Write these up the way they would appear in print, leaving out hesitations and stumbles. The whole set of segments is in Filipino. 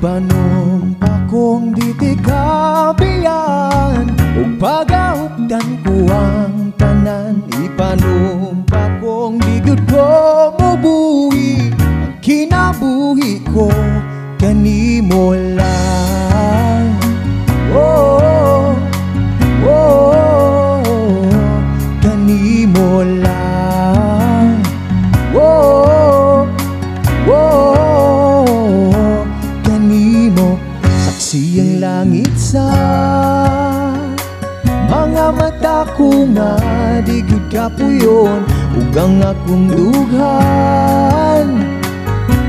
Ipanumpa kong ditikabiyan ug pagahugdan ko ang tanan. Ipanumpa kong di gyud ko mubuhi ang kinabuhi ko kanimo lang. Oh, oh, kanimo lang. Oh, oh, kanimo. Saksi ang langit sa mga mata ko nga di gyud kapuyon ug ang akong dughan.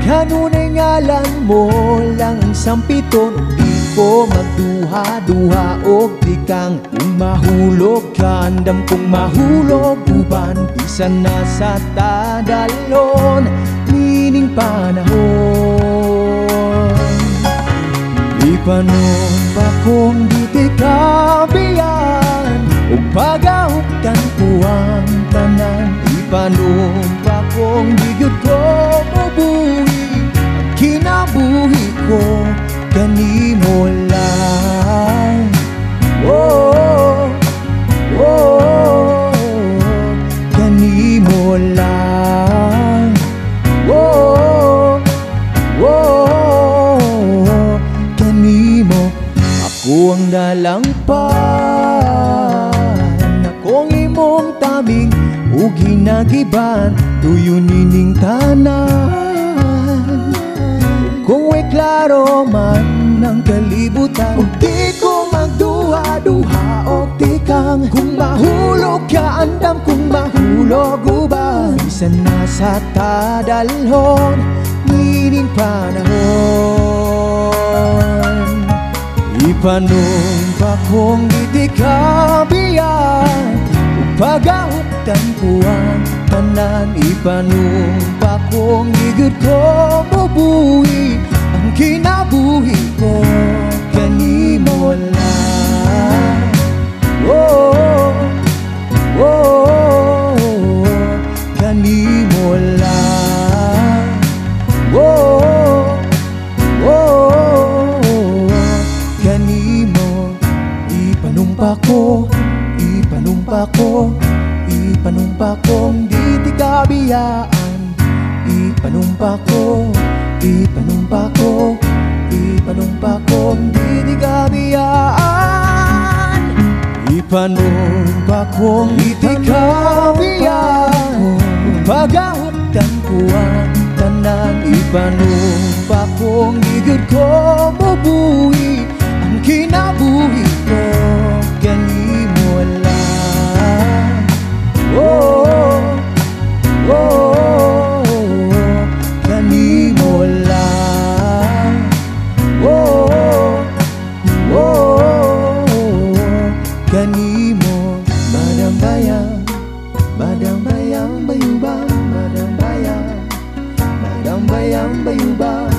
Kanunay ngalan mo lang ang sampiton ug di ko magduha-duha og di kang kung mahulog ka andam kung mahulog uban bisan na sa tadalon nining panahon. Ipanumpa kong ditikabiyan ug pagahugdan ko ang tanan. Ipanumpa kong di gyud ko mabuhi ang kinabuhi ko kanimo lang. Oh, oh, kanimo lang. Oh, oh, kanimo. Ako ang dalangpan, akong imong taming ug hinagiban tuyo nining tanan. Kung way klaro man ang kalibutan ug di ko magduha-duha og di kang kung mahulog ka andam kung mahulog uban bisan na sa tadalhon nining panahon. Ipanumpa kong ditikabiyan ug pagahugdan ko ang tanan. Ipanumpa kong di gyud ko mabuhi ang kinabuhi ko kanimo lang. Oh, oh, kanimo lang. Oh, oh, kanimo. Ipanumpa ko, ipanumpa ko, ipanumpa kong ditikabiyaan. Ipanumpa ko, ipanumpa ko, ipanumpa kong ditikabiyaan. Ipanumpa kong ditikabiyaan pagahugdan ko ang tanan. Ipanumpa kong di gyud ko mabuhi ang kinabuhi ko kanimo lang. Oh, oh, kanimo lang. Oh, oh, kanimo. Madang bayang, madang bayang bayubang, madang bayang, madang bayang bayubang.